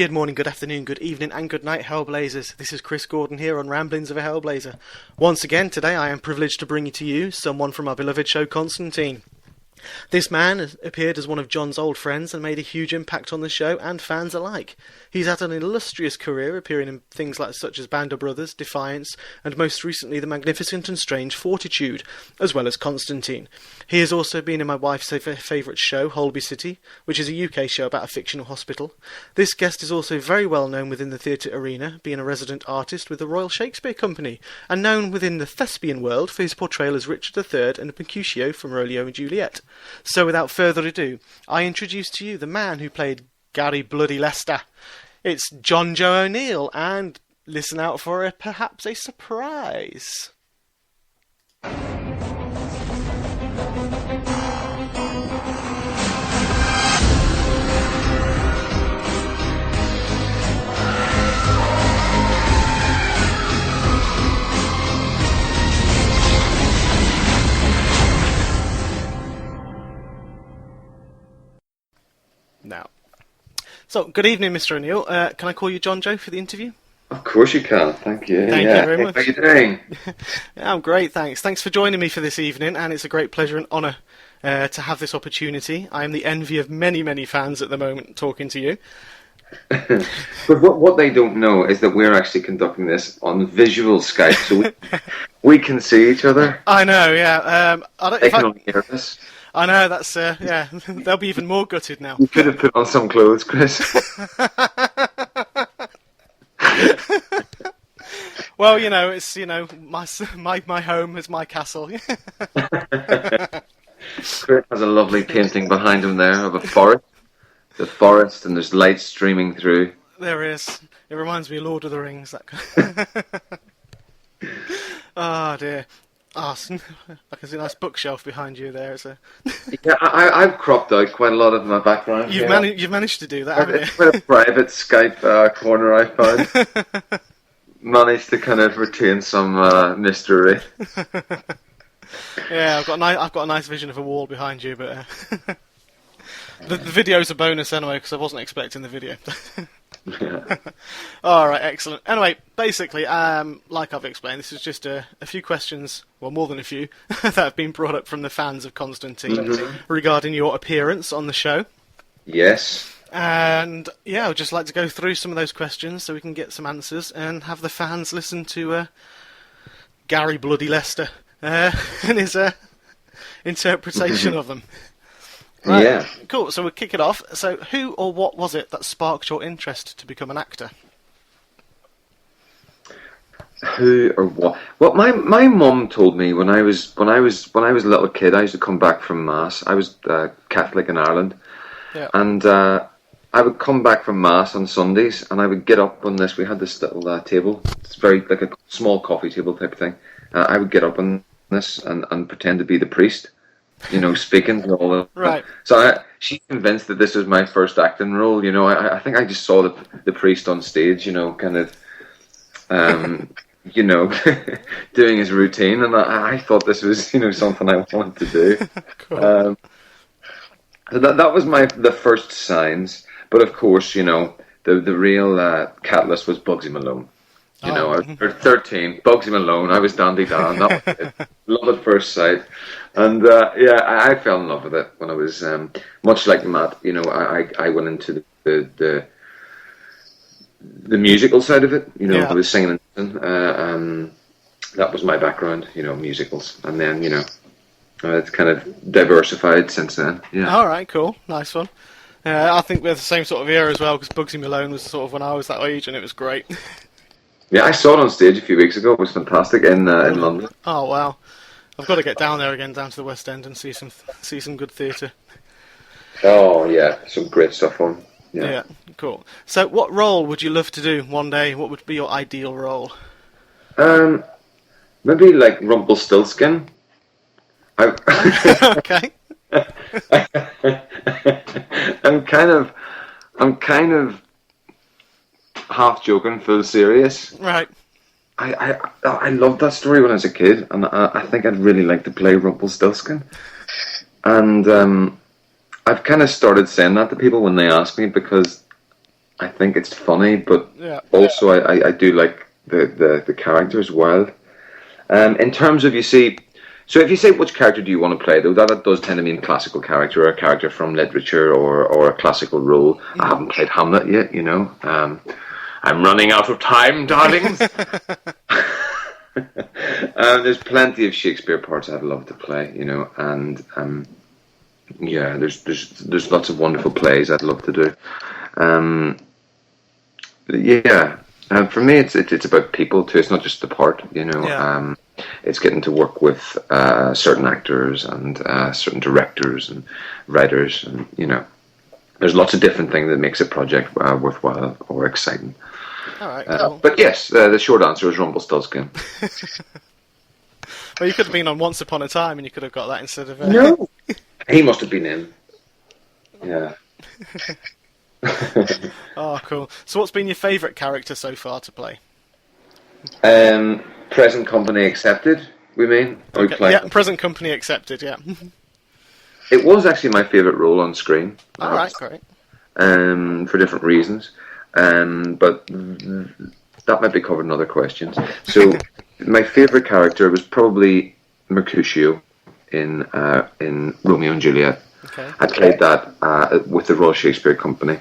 Good morning, good afternoon, good evening, and good night, Hellblazers. This is Chris Gordon here on Ramblings of a Hellblazer. Once again, today I am privileged to bring to you someone from our beloved show Constantine. This man appeared as one of John's old friends and made a huge impact on the show and fans alike. He's had an illustrious career, appearing in things such as Band of Brothers, Defiance, and most recently the magnificent and strange Fortitude, as well as Constantine. He has also been in my wife's favourite show, Holby City, which is a UK show about a fictional hospital. This guest is also very well known within the theatre arena, being a resident artist with the Royal Shakespeare Company, and known within the thespian world for his portrayal as Richard III and Mercutio from Romeo and Juliet. So without further ado, I introduce to you the man who played Gary Bloody Lester. It's Jonjo O'Neill, and listen out for perhaps a surprise. Now, so good evening, Mr. O'Neill. Can I call you Jonjo for the interview? Of course you can. Thank you. Thank you very much. How are you doing? Yeah, I'm great, thanks. Thanks for joining me for this evening, and it's a great pleasure and honour to have this opportunity. I am the envy of many, many fans at the moment talking to you. But what they don't know is that we're actually conducting this on visual Skype, so we can see each other. I know, yeah. They can only hear us. I know, that's, yeah, they'll be even more gutted now. You could have put on some clothes, Chris. Well, you know, it's, you know, my home is my castle. Chris has a lovely painting behind him there of a forest. The forest, and there's light streaming through. There is. It reminds me of Lord of the Rings. That oh, dear. I can see a nice bookshelf behind you there. Yeah, I've cropped out quite a lot of my background. You've managed to do that, haven't you? It's quite a private Skype corner I found. Managed to kind of retain some mystery. Yeah, I've got a nice vision of a wall behind you, but the video's a bonus anyway because I wasn't expecting the video. Yeah. Alright, excellent. Anyway, basically, like I've explained, this is just a few questions, well, more than a few, that have been brought up from the fans of Constantine regarding your appearance on the show. Yes. And, yeah, I'd just like to go through some of those questions so we can get some answers and have the fans listen to Gary Bloody Lester and his interpretation of them. Right. Yeah. Cool, so we'll kick it off. So who or what was it that sparked your interest to become an actor? Who or what? Well, my mum told me when I was a little kid, I used to come back from Mass. I was Catholic in Ireland. Yeah. And I would come back from Mass on Sundays, and I would get up on this. We had this little table. It's very like a small coffee table type thing. I would get up on this and pretend to be the priest. You know, speaking and all that. Right. So she's convinced that this was my first acting role. You know, I think I just saw the priest on stage. You know, kind of, you know, doing his routine, and I thought this was, you know, something I wanted to do. Cool. So that was the first signs. But of course, you know, the real catalyst was Bugsy Malone. You know, I was 13, Bugsy Malone, I was Dandy Dan, that was it. Love at first sight. And yeah, I fell in love with it when I was, much like Matt, you know, I went into the musical side of it, you know, I was singing and that was my background, you know, musicals. And then, you know, it's kind of diversified since then, yeah. Alright, cool, nice one. I think we're the same sort of era as well, because Bugsy Malone was sort of when I was that age, and it was great. Yeah, I saw it on stage a few weeks ago. It was fantastic in London. Oh wow! I've got to get down there again, down to the West End, and see some good theatre. Oh yeah, some great stuff on. Yeah, cool. So, what role would you love to do one day? What would be your ideal role? Maybe like Rumpelstiltskin. Okay. I'm kind of half joking, full serious. Right. I loved that story when I was a kid, and I think I'd really like to play Rumpelstiltskin. And I've kind of started saying that to people when they ask me, because I think it's funny, but Yeah. also I do like the character as well. In terms of, so if you say which character do you want to play, though, that does tend to mean classical character, or a character from literature, or a classical role. I haven't played Hamlet yet, I'm running out of time, darlings. There's plenty of Shakespeare parts I'd love to play, and yeah, there's lots of wonderful plays I'd love to do. Yeah, for me, it's about people too. It's not just the part, Yeah. It's getting to work with certain actors and certain directors and writers, and there's lots of different things that makes a project worthwhile or exciting. All right, cool. But yes, the short answer is Rumpelstiltskin. Well, you could have been on Once Upon a Time, and you could have got that instead of... No, he must have been in. Yeah. Oh, cool. So what's been your favourite character so far to play? Present company accepted, we mean? Okay. Yeah, present company accepted, yeah. It was actually my favourite role on screen. Alright, great. For different reasons. But that might be covered in other questions. So, my favourite character was probably Mercutio in Romeo and Juliet. Okay. I played that with the Royal Shakespeare Company.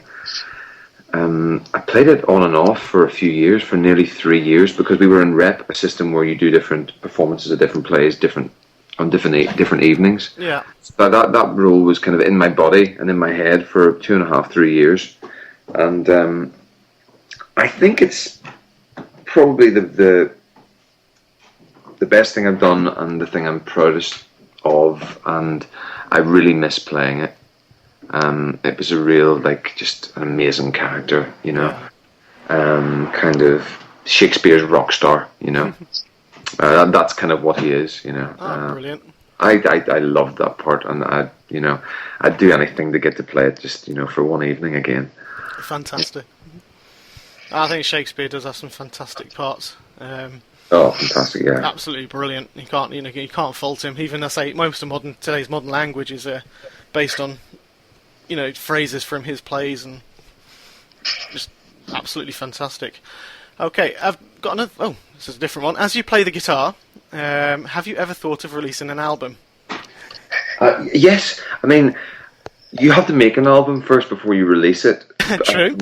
I played it on and off for a few years, for nearly 3 years, because we were in Rep, a system where you do different performances of different plays, on different evenings. Yeah. But that role was kind of in my body and in my head for 2.5, 3 years, and I think it's probably the best thing I've done and the thing I'm proudest of, and I really miss playing it. It was a real, just an amazing character, kind of Shakespeare's rock star, that's kind of what he is, Oh, brilliant. I loved that part, and I'd do anything to get to play it just, for one evening again. Fantastic. I think Shakespeare does have some fantastic parts. Oh, fantastic! Yeah, absolutely brilliant. You can't fault him. Even I say most of today's modern language is based on phrases from his plays, and just absolutely fantastic. Okay, I've got another. Oh, this is a different one. As you play the guitar, have you ever thought of releasing an album? Yes, I mean, you have to make an album first before you release it. True.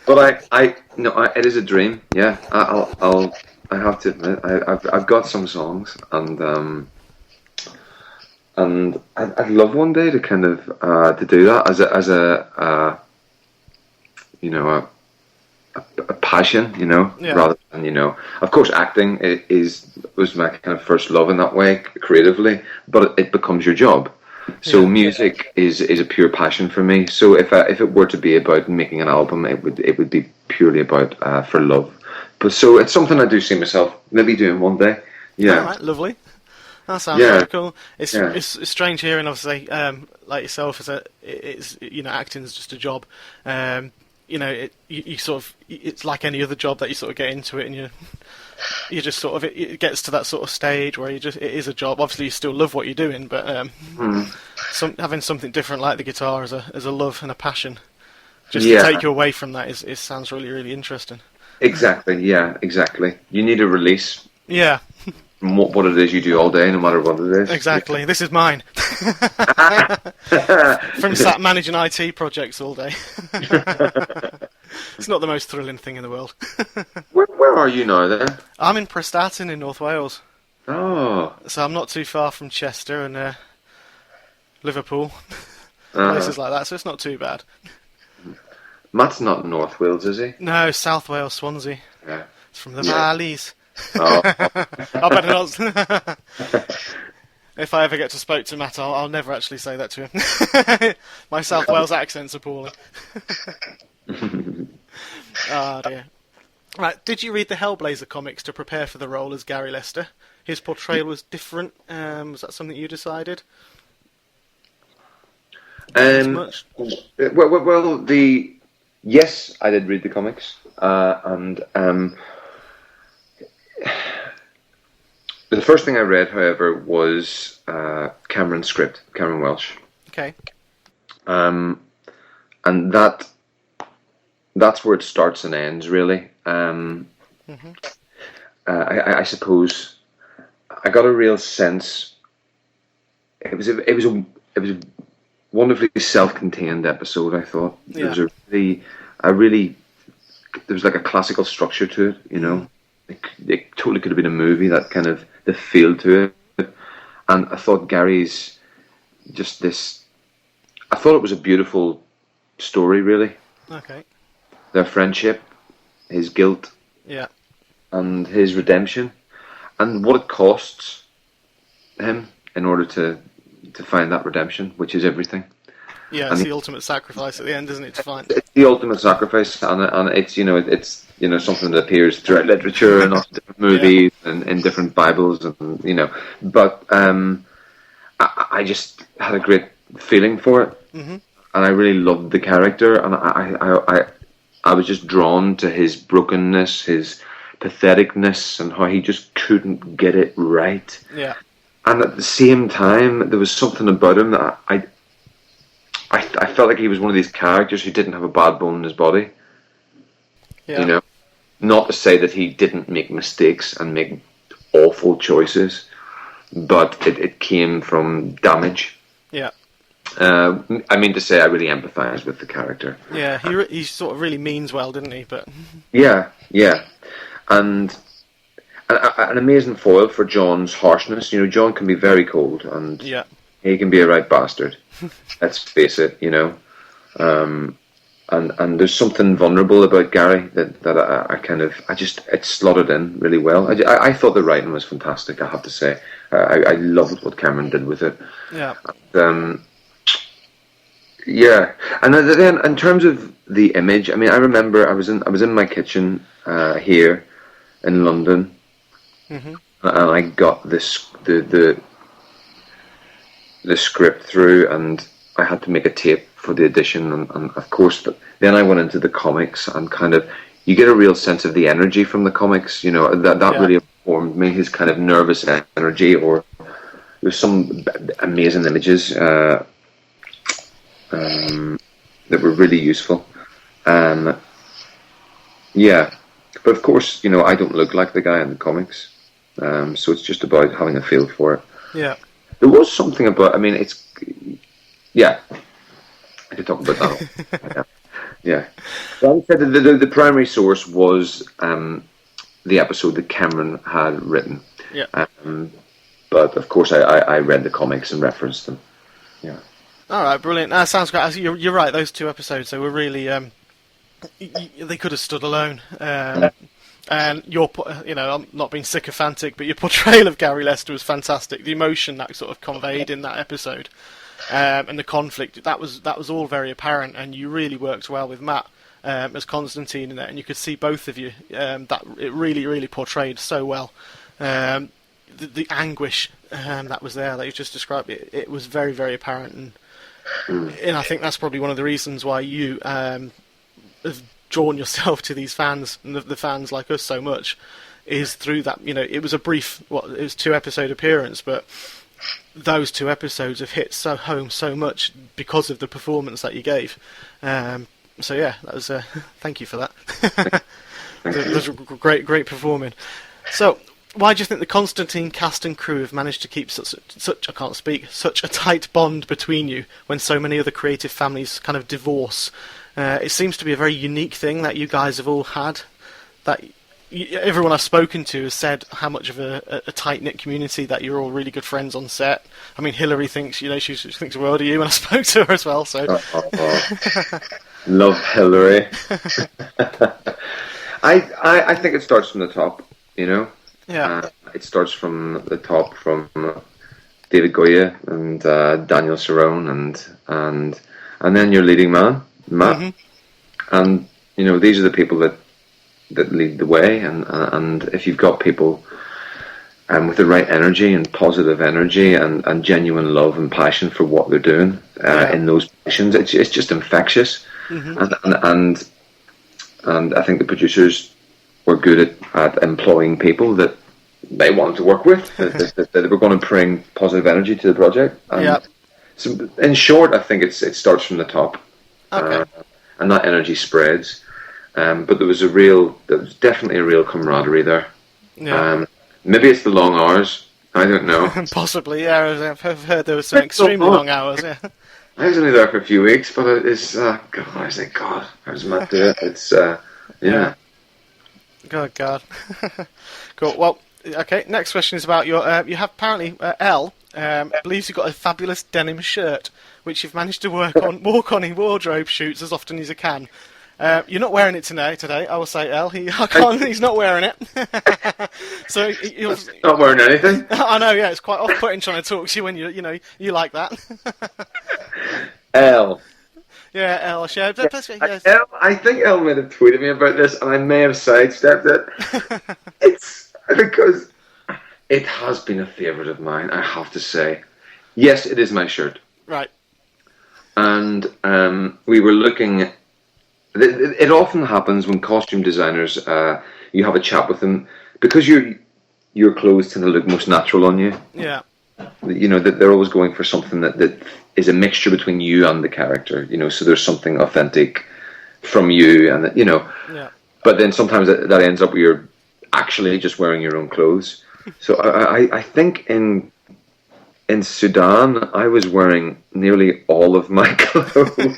But it is a dream. Yeah, I have to admit, I've got some songs, and I'd love one day to kind of to do that as a passion, Yeah. rather than Of course, acting was my kind of first love in that way, creatively, but it becomes your job. So music is a pure passion for me. So if it were to be about making an album, it would be purely about for love. But so it's something I do see myself maybe doing one day. Yeah. All right, lovely. That sounds very cool. It's strange hearing, obviously, like yourself, acting is just a job. You sort of, it's like any other job that you sort of get into it, and you just sort of, it gets to that sort of stage where it is a job. Obviously, you still love what you're doing, but having something different like the guitar as a love and a passion, just to take you away from that is sounds really, really interesting. Exactly. Yeah. Exactly. You need a release. Yeah. From what it is you do all day, no matter what it is. Exactly. Yeah. This is mine. From sat managing IT projects all day. It's not the most thrilling thing in the world. Where are you now, then? I'm in Prestatyn in North Wales. Oh. So I'm not too far from Chester and Liverpool. Places like that, so it's not too bad. Matt's not North Wales, is he? No, South Wales, Swansea. Yeah. It's from the valleys. Oh. I better not. If I ever get to spoke to Matt, I'll never actually say that to him. My South Wales accent's appalling. Oh dear. Right, did you read the Hellblazer comics to prepare for the role as Gary Lester? His portrayal was different. Was that something you decided? Well, yes, I did read the comics, and the first thing I read, however, was Cameron Welsh. Okay. And that that's where it starts and ends, really. I suppose I got a real sense. It was a wonderfully self-contained episode. I thought there was a really there was like a classical structure to it. You know, it totally could have been a movie. That kind of the feel to it, and I thought Gary's just this. I thought it was a beautiful story, really. Okay. Their friendship, his guilt, and his redemption, and what it costs him in order to find that redemption, which is everything. Yeah, it's the ultimate sacrifice at the end, isn't it? To find it's the ultimate sacrifice, and it's it's something that appears throughout literature and often different movies and in different Bibles, and but I just had a great feeling for it, and I really loved the character, and I was just drawn to his brokenness, his patheticness, and how he just couldn't get it right. Yeah. And at the same time, there was something about him that I felt like he was one of these characters who didn't have a bad bone in his body. Yeah. Not to say that he didn't make mistakes and make awful choices, but it came from damage. Yeah. I mean to say, I really empathise with the character. Yeah, he sort of really means well, didn't he? But yeah, and an amazing foil for John's harshness. John can be very cold, and he can be a right bastard. Let's face it. And there's something vulnerable about Gary that it slotted in really well. I thought the writing was fantastic. I have to say, I loved what Cameron did with it. Yeah. And then in terms of the image, I mean, I remember I was in my kitchen here in London, and I got the script through, and I had to make a tape for the edition, and of course, then I went into the comics, and kind of you get a real sense of the energy from the comics. That really informed me, his kind of nervous energy, or there's some amazing images that were really useful. But of course, I don't look like the guy in the comics, so it's just about having a feel for it. Yeah. There was something about, I mean, I could talk about that. Yeah. So I said the primary source was the episode that Cameron had written. Yeah. But of course, I read the comics and referenced them. Yeah. All right, brilliant. That sounds great. You're right. Those two episodes, they were really. They could have stood alone. And I'm not being sycophantic, but your portrayal of Gary Lester was fantastic. The emotion that sort of conveyed in that episode, and the conflict, that was all very apparent, and you really worked well with Matt as Constantine in it, and you could see both of you. That it really, really portrayed so well. The anguish that was there that you just described, it was very, very apparent, and I think that's probably one of the reasons why you have drawn yourself to these fans and the fans like us so much, is through that. It was a brief, it was 2-episode appearance, but those 2 episodes have hit so home so much because of the performance that you gave. So yeah, that was thank you for that. It was great performing. So, why do you think the Constantine cast and crew have managed to keep such a tight bond between you when so many other creative families kind of divorce? It seems to be a very unique thing that you guys have all had. That everyone I've spoken to has said how much of a tight-knit community, that you're all really good friends on set. I mean, Hillary thinks, she thinks the world of you, and I spoke to her as well. So, love Hillary. I think it starts from the top. Yeah. It starts from the top, from David Goya and Daniel Cerrone, and then your leading man, Matt, and these are the people that lead the way, and if you've got people with the right energy and positive energy and genuine love and passion for what they're doing in those positions, it's just infectious, and I think the producers were good at employing people that they wanted to work with, that they were going to bring positive energy to the project. So in short, I think it starts from the top, and that energy spreads. But there was definitely a real camaraderie there. Yeah. Maybe it's the long hours. I don't know. Possibly, yeah. I've heard there was some extremely long hours, yeah. I was only there for a few weeks, but it's, God, I was like, God, I was meant to do it. It's, yeah. Good God. Cool. Well, okay, next question is about your, you have apparently, Elle, believes you've got a fabulous denim shirt, which you've managed to walk on in wardrobe shoots as often as you can. You're not wearing it today. I will say, Elle. He's not wearing it. So he's not wearing anything. I know, yeah. It's quite off-putting trying to talk to you when you like that. Elle. Yeah, Elle. Elle, I think Elle might have tweeted me about this, and I may have sidestepped it. It's because it has been a favourite of mine. I have to say, yes, it is my shirt. Right. And we were looking. It often happens when costume designers, you have a chat with them, because your clothes tend to look most natural on you. Yeah. You know, that they're always going for something that is a mixture between you and the character. You know, so there's something authentic from you, and Yeah. But then sometimes that ends up where you're actually just wearing your own clothes. So I think in Sudan, I was wearing nearly all of my clothes.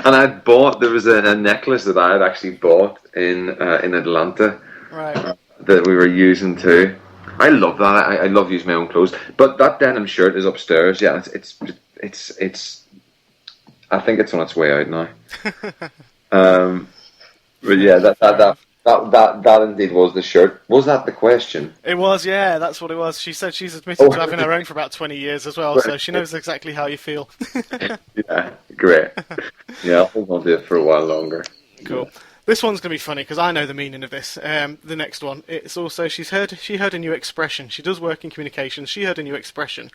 And there was a necklace that I had actually bought in Atlanta. Right. That we were using too. I love that. I love using my own clothes. But that denim shirt is upstairs. Yeah, it's I think it's on its way out now. But yeah, that indeed was the shirt. Was that the question? It was, yeah, that's what it was. She said she's admitted to having her own for about 20 years as well, so she knows exactly how you feel. Yeah, great. Yeah, I'll hold on to it for a while longer. Cool. This one's going to be funny because I know the meaning of this. The next one, it's also she heard a new expression. She does work in communications. She heard a new expression,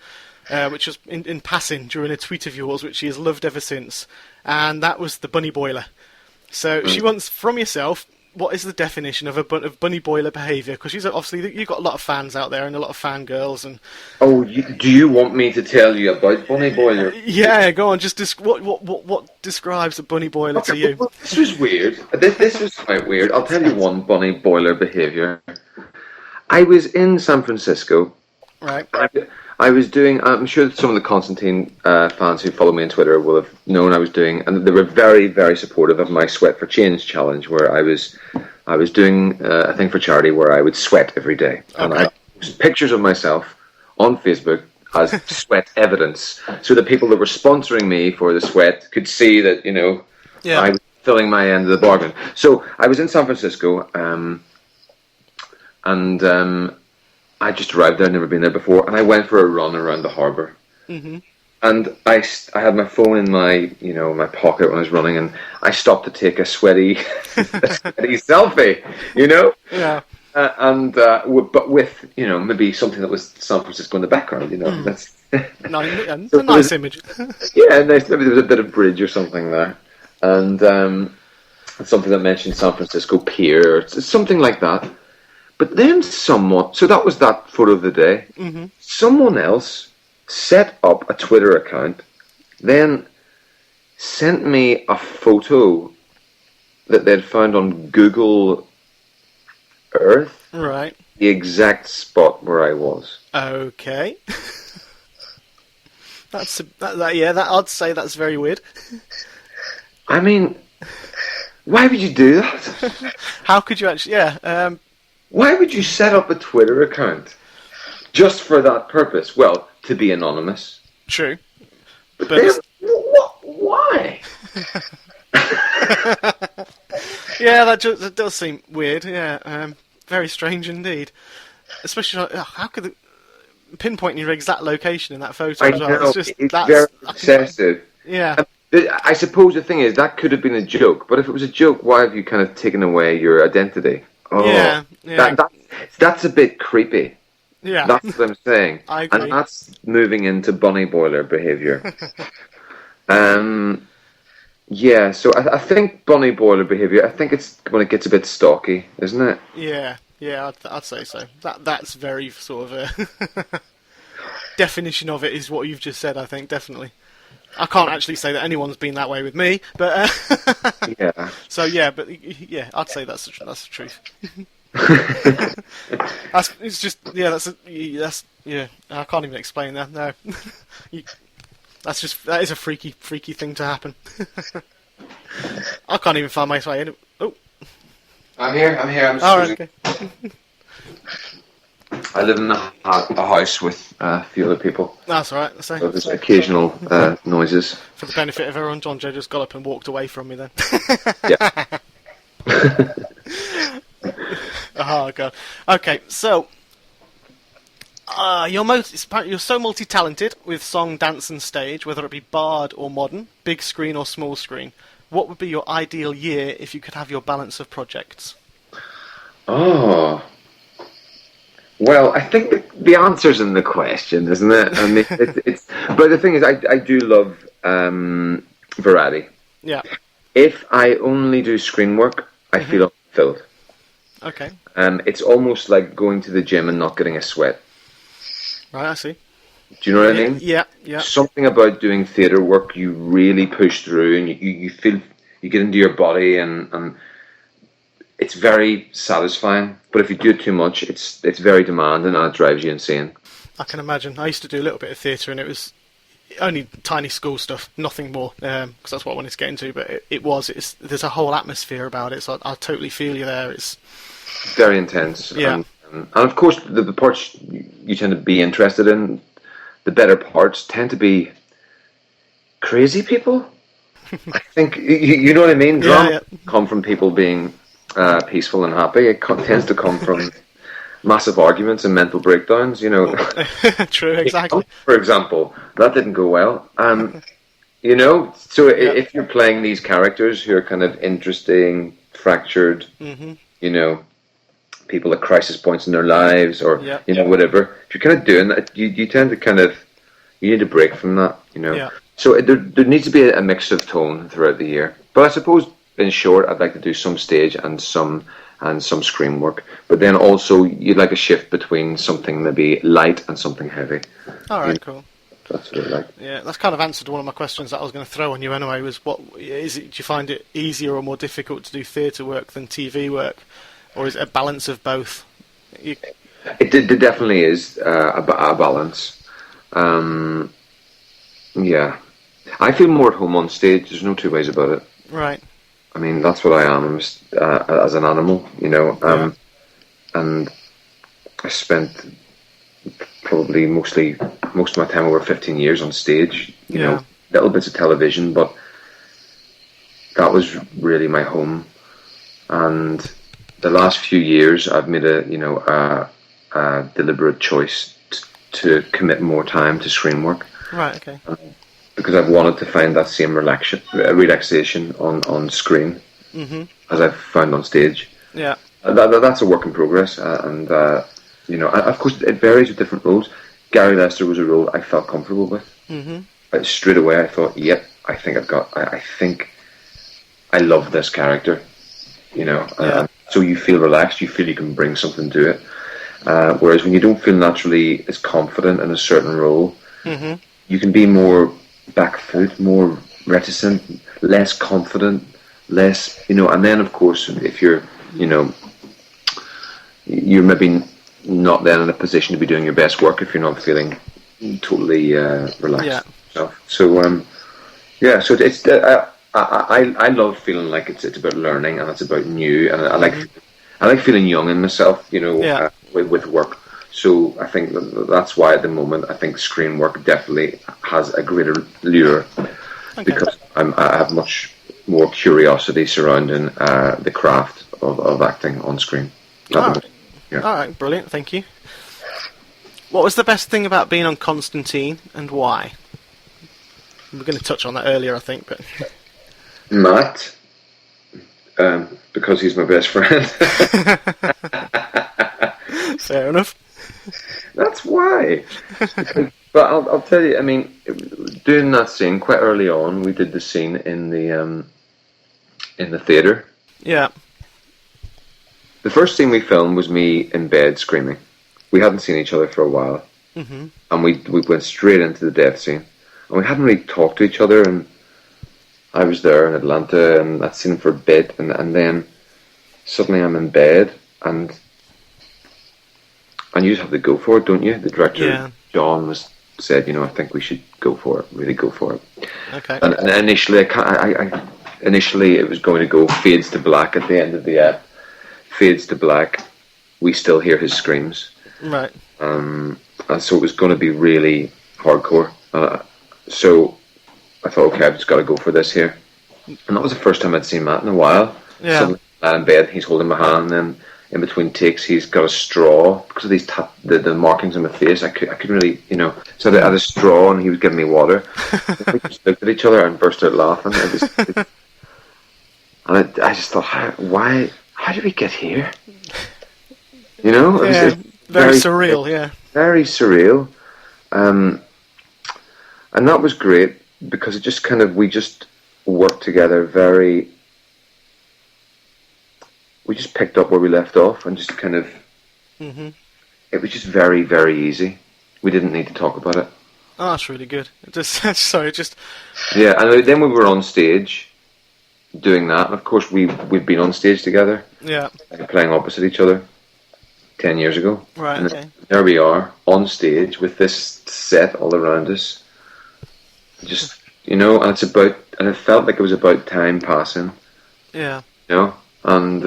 which was in passing during a tweet of yours, which she has loved ever since, and that was the bunny boiler. So she wants from yourself, what is the definition of bunny boiler behaviour? Because you've got a lot of fans out there and a lot of fangirls. And do you want me to tell you about bunny boiler? Yeah, go on. Just what describes a bunny boiler to you? Well, this was weird. This was quite weird. I'll tell you one bunny boiler behaviour. I was in San Francisco. Right. I was doing. I'm sure that some of the Constantine fans who follow me on Twitter will have known I was doing, and they were very, very supportive of my Sweat for Change challenge, where I was doing a thing for charity where I would sweat every day, and I posted pictures of myself on Facebook as sweat evidence, so that people that were sponsoring me for the sweat could see that I was filling my end of the bargain. So I was in San Francisco, and I just arrived there, never been there before, and I went for a run around the harbour. Mm-hmm. And I had my phone in my my pocket when I was running, and I stopped to take a sweaty selfie, Yeah. But with maybe something that was San Francisco in the background, That's it's a nice image. Yeah, nice. Maybe there was a bit of bridge or something there, and something that mentioned San Francisco Pier, or something like that. But then so that was that photo of the day. Mm-hmm. Someone else set up a Twitter account, then sent me a photo that they'd found on Google Earth. Right. The exact spot where I was. Okay. I'd say that's very weird. I mean, why would you do that? How could you actually? Yeah. Why would you set up a Twitter account just for that purpose? Well, to be anonymous. True. But then, why? Yeah, that does seem weird. Yeah, very strange indeed. Especially, how could it pinpointing your exact location in that photo as well? Know, it's very excessive. Yeah. I suppose the thing is, that could have been a joke, but if it was a joke, why have you kind of taken away your identity? Oh, yeah. That's a bit creepy. Yeah. That's what I'm saying. I agree. And that's moving into bunny boiler behaviour. Yeah, so I think bunny boiler behaviour, I think it's when it gets a bit stalky, isn't it? Yeah, I'd say so. That's very sort of a definition of it is what you've just said, I think, definitely. I can't actually say that anyone's been that way with me, but Yeah. so yeah, but yeah, I'd say that's the truth. It's just that's yeah. I can't even explain that. No, that is a freaky thing to happen. I can't even find my way in. Oh, I'm here. I'm all right, okay. I live in a house with a few other people. That's all right. So there's occasional noises. For the benefit of everyone, Jonjo just got up and walked away from me then. Yeah. Oh god. Okay, so you're so multi-talented with song, dance, and stage, whether it be bard or modern, big screen or small screen. What would be your ideal year if you could have your balance of projects? Oh. Well, I think the answer's in the question, isn't it? I mean, it's. But the thing is, I do love variety. Yeah. If I only do screen work, I feel unfulfilled. Okay. It's almost like going to the gym and not getting a sweat. Right, I see. Do you know what I mean? Yeah, yeah. Something about doing theatre work, you really push through, and you feel, you get into your body, and it's very satisfying. But if you do it too much, it's very demanding, and it drives you insane. I can imagine. I used to do a little bit of theatre, and it was only tiny school stuff, nothing more, because that's what I wanted to get into. But there's a whole atmosphere about it, so I totally feel you there. It's very intense. Yeah. And of course, the parts you tend to be interested in, the better parts tend to be crazy people. I think you know what I mean. Drama come from people being peaceful and happy. It tends to come from massive arguments and mental breakdowns. You know. True, exactly. For example, that didn't go well. You know, so if you're playing these characters who are kind of interesting, fractured, you know, people at crisis points in their lives, or you know, whatever. If you're kind of doing that, you tend to kind of, you need a break from that, you know. So there needs to be a mix of tone throughout the year. But I suppose, in short, I'd like to do some stage and some screen work. But then also, you'd like a shift between something maybe light and something heavy. All right, cool. That's what I like. Yeah, that's kind of answered one of my questions that I was going to throw on you anyway. Was what is it? Do you find it easier or more difficult to do theatre work than TV work? Or is it a balance of both? It definitely is a balance. Yeah. I feel more at home on stage. There's no two ways about it. Right. I mean, that's what I am. I'm just, as an animal, you know. And I spent probably most of my time, over 15 years on stage. You know, little bits of television, but that was really my home. And the last few years, I've made a deliberate choice to commit more time to screen work. Right. Okay. Because I've wanted to find that same relaxation on screen as I've found on stage. Yeah. That's a work in progress, and you know, of course, it varies with different roles. Gary Lester was a role I felt comfortable with. Straight away, I thought, "Yep, I think I think I love this character." You know. So you feel relaxed, you feel you can bring something to it. Whereas when you don't feel naturally as confident in a certain role, you can be more back foot, more reticent, less confident, less, you know. And then, of course, if you're, you know, you're maybe not then in a position to be doing your best work if you're not feeling totally relaxed. So so it's I love feeling like it's about learning, and it's about new, and I like feeling young in myself, you know, with work. So I think that's why at the moment I think screen work definitely has a greater lure, because I have much more curiosity surrounding the craft of acting on screen. All right, brilliant, thank you. What was the best thing about being on Constantine, and why? We were going to touch on that earlier, I think, but... Matt, because he's my best friend. Fair enough. That's why. But I'll tell you, I mean, doing that scene quite early on, we did the scene in the theatre. Yeah. The first scene we filmed was me in bed screaming. We hadn't seen each other for a while, and we went straight into the death scene. and we hadn't really talked to each other. And I was there in Atlanta, and I'd seen him for a bit, and then suddenly I'm in bed, and you just have to go for it, don't you? The director, John, said, I think we should go for it, really go for it. Okay. And initially, initially it was going to go fades to black at the end of the app. Fades to black. We still hear his screams. Right. And so it was going to be really hardcore. So I thought, okay, I've just got to go for this here. And that was the first time I'd seen Matt in a while. Yeah. Suddenly I'm in bed, he's holding my hand, and in between takes he's got a straw because of these the markings on my face. I couldn't really, so I had a straw and he was giving me water. We just looked at each other and burst out laughing. And I just thought, how did we get here? It was very surreal. Yeah, very surreal. And that was great because it just we just worked together we just picked up where we left off and just mm-hmm. It was just very, very easy. We didn't need to talk about it. Oh, that's really good. Yeah, and then we were on stage doing that, and of course we'd been on stage together. Yeah. Playing opposite each other 10 years ago. Right, and okay. There we are, on stage with this set all around us. Just, and it felt like it was about time passing. Yeah. And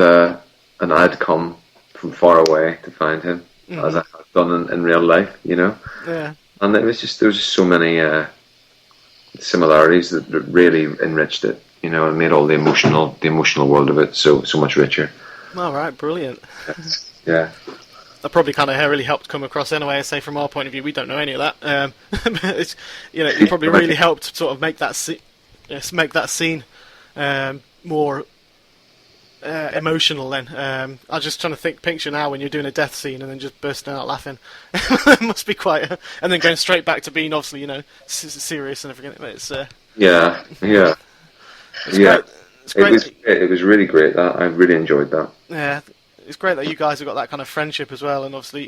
I'd come from far away to find him, mm-hmm. as I had done in real life, Yeah. And there was just so many similarities that really enriched it, and made all the emotional world of it so much richer. All right, brilliant. Yeah. That probably kind of really helped come across anyway. I say from our point of view, we don't know any of that. It probably really helped sort of make that scene more emotional. Then I was just trying to picture now when you're doing a death scene and then just bursting out laughing. It must be quite, and then going straight back to being obviously serious and everything. It's yeah. It's great. It's great. It was really great. I really enjoyed that. Yeah. It's great that you guys have got that kind of friendship as well, and obviously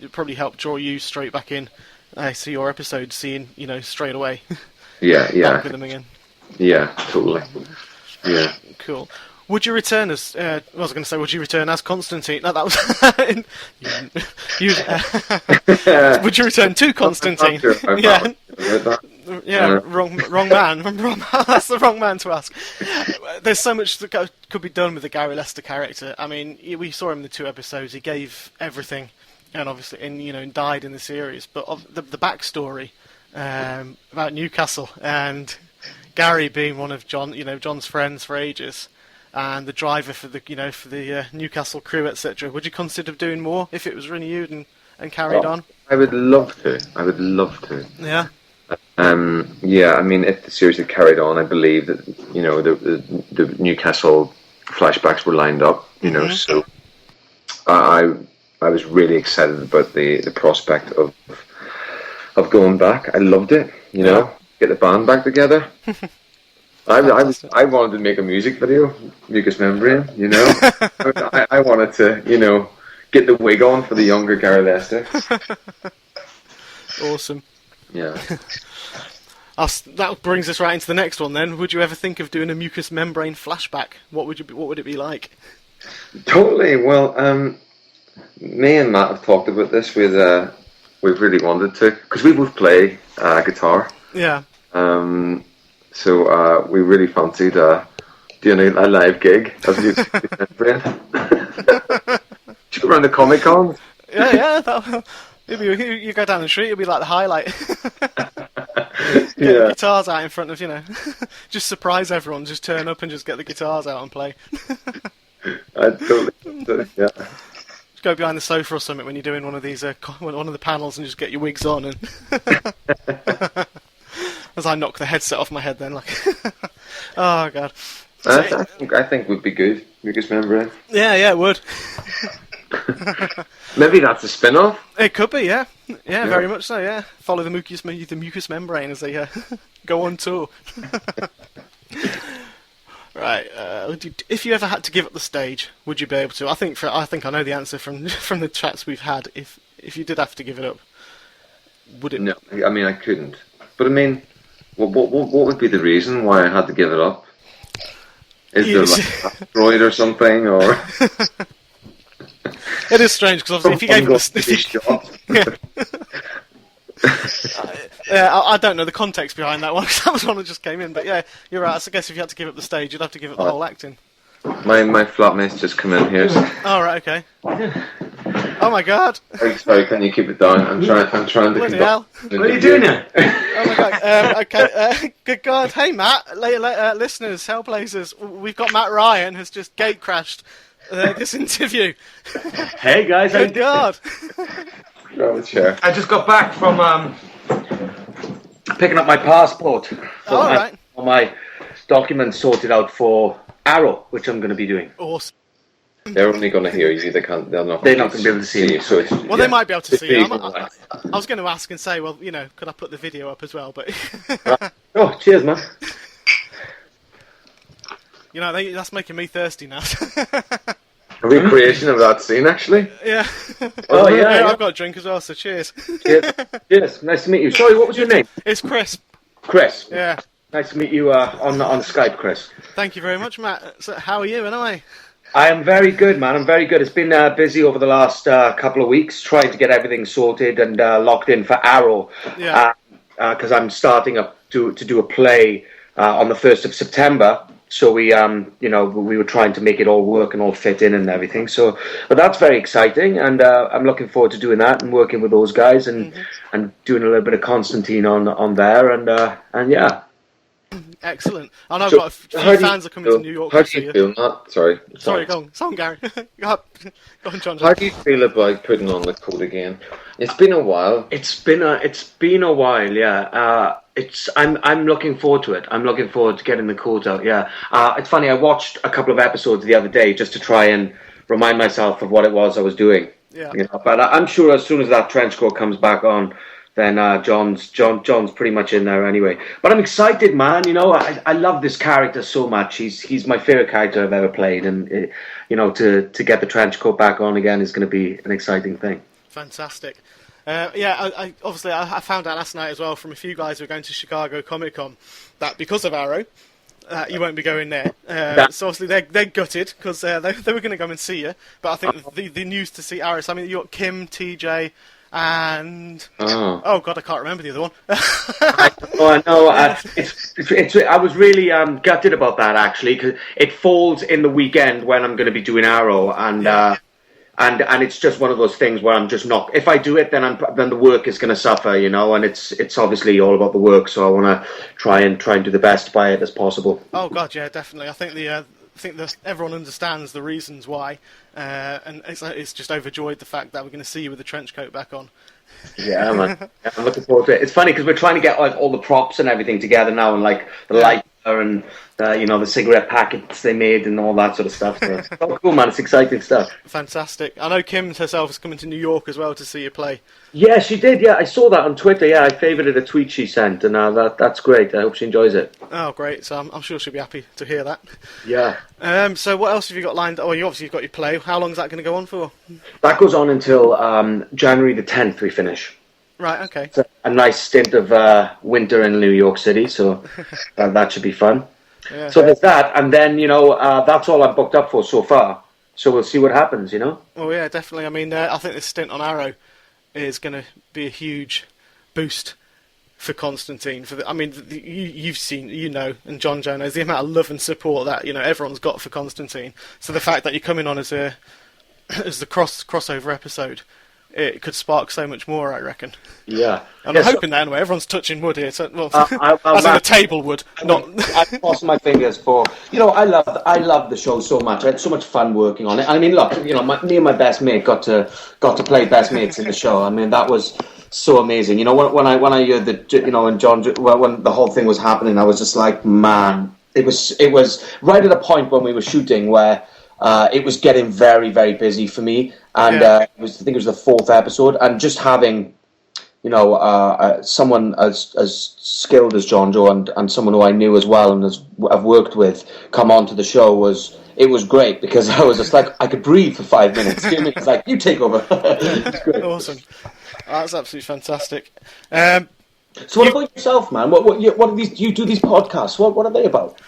it probably helped draw you straight back in to your episode, seeing straight away. Yeah. Back with them again. Yeah, totally. Yeah. Cool. Would you return as? I was going to say, would you return as Constantine? No, that was. Would you return to Constantine? Yeah. Yeah, wrong man. That's the wrong man to ask. There's so much that could be done with the Gary Lester character. I mean, we saw him in the 2 episodes. He gave everything, and obviously, and died in the series. But the backstory about Newcastle and Gary being one of John's friends for ages, and the driver for the Newcastle crew, etc. Would you consider doing more if it was renewed and carried on? I would love to. Yeah. Yeah, I mean, if the series had carried on, I believe that the Newcastle flashbacks were lined up. Mm-hmm. So I was really excited about the prospect of going back. I loved it. Get the band back together. I wanted to make a music video, Mucous Membrane. I wanted to get the wig on for the younger Gary Lester. Awesome. Yeah. That brings us right into the next one then. Would you ever think of doing a Mucous Membrane flashback? What would it be like? Totally. Well, me and Matt have talked about this. We've really wanted to, because we both play guitar. Yeah. So we really fancied doing a live gig as Mucous Membrane. Should go around the Comic Con. Yeah. You go down the street, it'll be like the highlight. Get the guitars out in front of, just surprise everyone. Just turn up and just get the guitars out and play. I totally, yeah. Just go behind the sofa or something when you're doing one of these, one of the panels, and just get your wigs on. And as I knock the headset off my head, then oh god. I think would be good, Mucous Membrane. Yeah, it would. Maybe that's a spin-off. It could be, yeah, very much so. Yeah, follow the mucous membrane as they go on tour. Right. If you ever had to give up the stage, would you be able to? I think I know the answer from the chats we've had. If you did have to give it up, would it? No, I mean I couldn't. But I mean, what would be the reason why I had to give it up? Is there like an asteroid or something, or? It is strange because obviously if you gave it I don't know the context behind that one because that was one that just came in. But yeah, you're right. I guess if you had to give up the stage, you'd have to give up the whole acting. My flatmate's just come in here. So. Oh right, okay. Oh my god. Sorry, can you keep it down? I'm trying to. Bloody hell. What are you doing now? Oh my god. Okay. Good God. Hey Matt, listeners, Hellblazers. We've got Matt Ryan has just gate crashed this interview. Hey guys. Good God. Grab a chair. I just got back from picking up my passport. All right. All my documents sorted out for Arrow, which I'm going to be doing. Awesome. They're only going to hear you. They're not going to be able to see you. So well, they might be able to see you. I was going to ask and say, well, could I put the video up as well? But oh, cheers, man. That's making me thirsty now. A recreation of that scene, actually. Yeah. Oh yeah. I've got a drink as well, so cheers. Cheers. Nice to meet you. Sorry, what was your name? It's Chris. Chris. Yeah. Nice to meet you on Skype, Chris. Thank you very much, Matt. So, how are you, anyway? I am very good, man. I'm very good. It's been busy over the last couple of weeks trying to get everything sorted and locked in for Arrow. Yeah. Because I'm starting up to do a play on the 1st of September. So we were trying to make it all work and all fit in and everything. So, but that's very exciting, and I'm looking forward to doing that and working with those guys and doing a little bit of Constantine on there and yeah. Excellent. I know I've got a few fans are coming to New York How to do you see you. feel, Matt? Sorry, go on, Gary. Go on, John. How do you feel about putting on the coat again? It's been a while. It's been a while, yeah. I'm looking forward to it. I'm looking forward to getting the coat out. Yeah. It's funny. I watched a couple of episodes the other day just to try and remind myself of what it was I was doing. Yeah. But I'm sure as soon as that trench coat comes back on, then John's pretty much in there anyway. But I'm excited, man. I love this character so much. He's my favorite character I've ever played, and to get the trench coat back on again is going to be an exciting thing. Fantastic. I obviously found out last night as well from a few guys who are going to Chicago Comic Con that because of Arrow, you won't be going there. So obviously they're gutted because they were going to come and see you. But I think the news to see Arrow. So, I mean, you got Kim, TJ. And oh god, I can't remember the other one. I know. I was really gutted about that actually because it falls in the weekend when I'm going to be doing Arrow, and it's just one of those things where I'm just not. If I do it, then the work is going to suffer, and it's obviously all about the work. So I want to try and do the best by it as possible. Oh god, yeah, definitely. I think that everyone understands the reasons why, and it's just overjoyed the fact that we're going to see you with the trench coat back on. Yeah, man. I'm looking forward to it. It's funny because we're trying to get like all the props and everything together now, and like the lighter and the cigarette packets they made and all that sort of stuff. So it's so cool, man. It's exciting stuff. Fantastic. I know Kim herself is coming to New York as well to see you play. Yeah, she did. Yeah, I saw that on Twitter. Yeah, I favoured a tweet she sent, and that's great. I hope she enjoys it. Oh, great. So I'm sure she'll be happy to hear that. Yeah. So what else have you got lined? Oh, you've got your play. How long is that going to go on for? That goes on until January the 10th. We finish. Right. Okay. It's a nice stint of winter in New York City, so that should be fun. Yeah. So there's that, and then that's all I'm booked up for so far. So we'll see what happens. Oh yeah, definitely. I mean, I think this stint on Arrow is going to be a huge boost for Constantine. You've seen, and Jonjo knows the amount of love and support that everyone's got for Constantine. So the fact that you're coming on as the crossover episode, it could spark so much more, I reckon. Yeah. And I'm hoping that anyway. Everyone's touching wood here. So, as in a table wood. I cross my fingers for... I love the show so much. I had so much fun working on it. I mean, look, me and my best mate got to play best mates in the show. I mean, that was so amazing. When I heard that, and John, when the whole thing was happening, I was just like, man, it was right at a point when we were shooting where it was getting very, very busy for me. And I think it was the 4th episode, and just having, someone as skilled as Jonjo and someone who I knew as well and I've worked with come onto the show was great because I was just like I could breathe for 5 minutes. It's like you take over. Awesome, that's absolutely fantastic. So what about yourself, man? What are these? You do these podcasts? What are they about?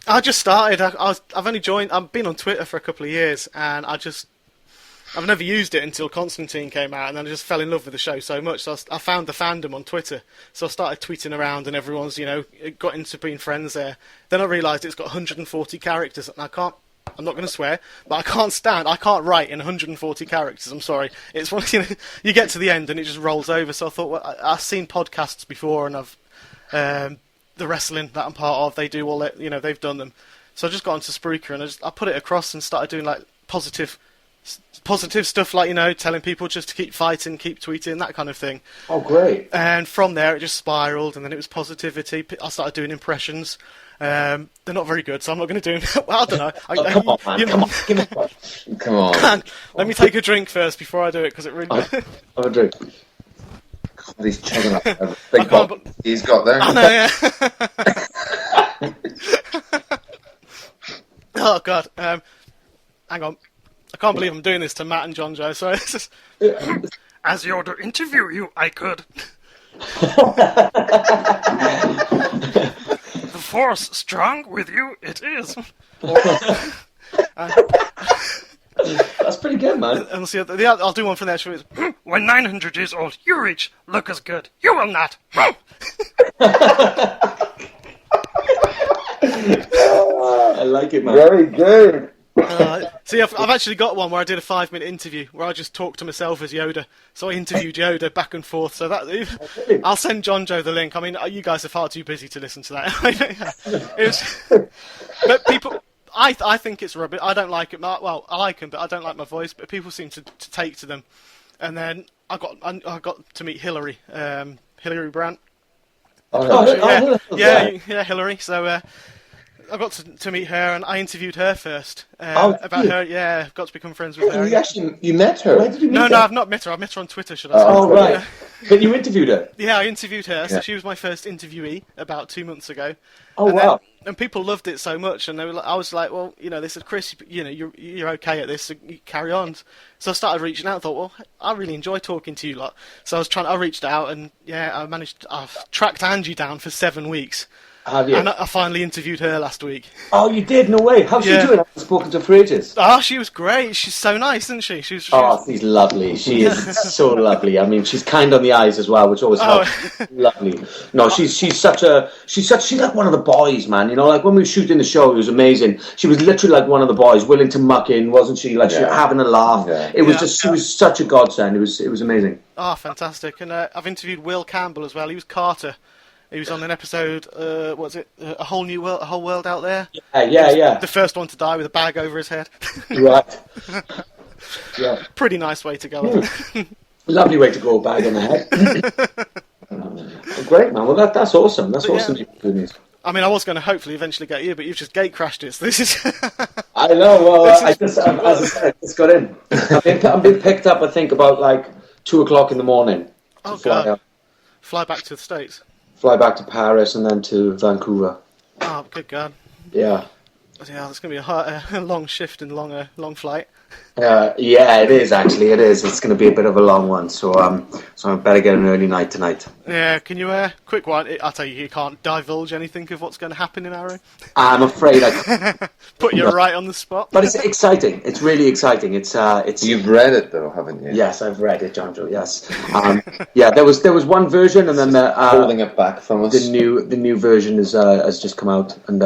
I just started. I've only joined. I've been on Twitter for a couple of years, and I've never used it until Constantine came out, and then I just fell in love with the show so much. So I found the fandom on Twitter, so I started tweeting around, and everyone's got into being friends there. Then I realised it's got 140 characters, and I'm not going to swear, but I can't write in 140 characters. I'm sorry. It's one, you get to the end and it just rolls over. So I thought, well, I've seen podcasts before, and I've the wrestling that I'm part of, they do all that, they've done them. So I just got onto Spreaker, and I put it across and started doing like positive stuff, like telling people just to keep fighting, keep tweeting, that kind of thing. Oh, great! And from there it just spiraled, and then it was positivity. I started doing impressions. They're not very good, so I'm not going to do them. Well, I don't know. Come on, man. Come on. Give me one. Come on. Let me take a drink first before I do it, because it really... Have a drink. God, he's chugging up a big bottle he's got there. I know, yeah. Oh, God. Hang on. I can't believe I'm doing this to Matt and Jonjo, so it's just... As you're to interview you, I could. The force strong with you, it is. That's pretty good, man. And see, I'll do one from there. When 900 years old, you reach look as good. You will not. I like it, man. Very good. See, I've actually got one where I did a 5-minute interview where I just talked to myself as Yoda. So I interviewed Yoda back and forth. So that I'll send Jonjo the link. I mean, you guys are far too busy to listen to that. But people, I think it's rubbish. I don't like it. Well, I like him, but I don't like my voice. But people seem to take to them. And then I got to meet Hillary Brandt. Yeah, Hillary. So. I got to meet her, and I interviewed her first about her. Yeah, got to become friends with her. You met her? Where did you meet her? No, I've not met her. I met her on Twitter, should I say? Oh, right. Yeah. But you interviewed her? Yeah, I interviewed her. So she was my first interviewee about 2 months ago. Oh, wow. And people loved it so much, and I was like, well, this is Chris. You're okay at this. So you carry on. So I started reaching out. I thought, well, I really enjoy talking to you lot. So I reached out, and I've tracked Angie down for 7 weeks. Have you? And I finally interviewed her last week. Oh, you did? No way. How's she doing? I haven't spoken to her for ages. Oh, she was great. She's so nice, isn't she? She's lovely. She is so lovely. I mean, she's kind on the eyes as well, which always helps. Lovely. No, she's like one of the boys, man. Like when we were shooting the show, it was amazing. She was literally like one of the boys, willing to muck in, wasn't she? Like she was having a laugh. Yeah. It was she was such a godsend. It was amazing. Oh, fantastic. And I've interviewed Will Campbell as well. He was Carter. He was on an episode, A Whole New World, A Whole World Out There? Yeah. The first one to die with a bag over his head. Right. Yeah. Pretty nice way to go. Lovely way to go, a bag on the head. Great, man. Well, that's awesome. That's awesome. Yeah. Good news. I mean, I was going to hopefully eventually get you, but you've just gate crashed it. So this is... I know. Well, as I said, I just got in. I'm being picked up, I think, about like 2 o'clock in the morning. Oh, God. Fly back to the States. Fly back to Paris and then to Vancouver. Oh, good God. Yeah. Yeah, it's going to be a long shift and long flight. Yeah, it is actually. It is. It's going to be a bit of a long one, so I better get an early night tonight. Yeah, can you quick one? I'll tell you can't divulge anything of what's going to happen in Arrow. I'm afraid I can't. Put you right on the spot. But it's exciting. It's really exciting. It's. You've read it though, haven't you? Yes, I've read it, Jonjo. Yes. Yeah, there was one version, and then holding it back from us. The new version has just come out, and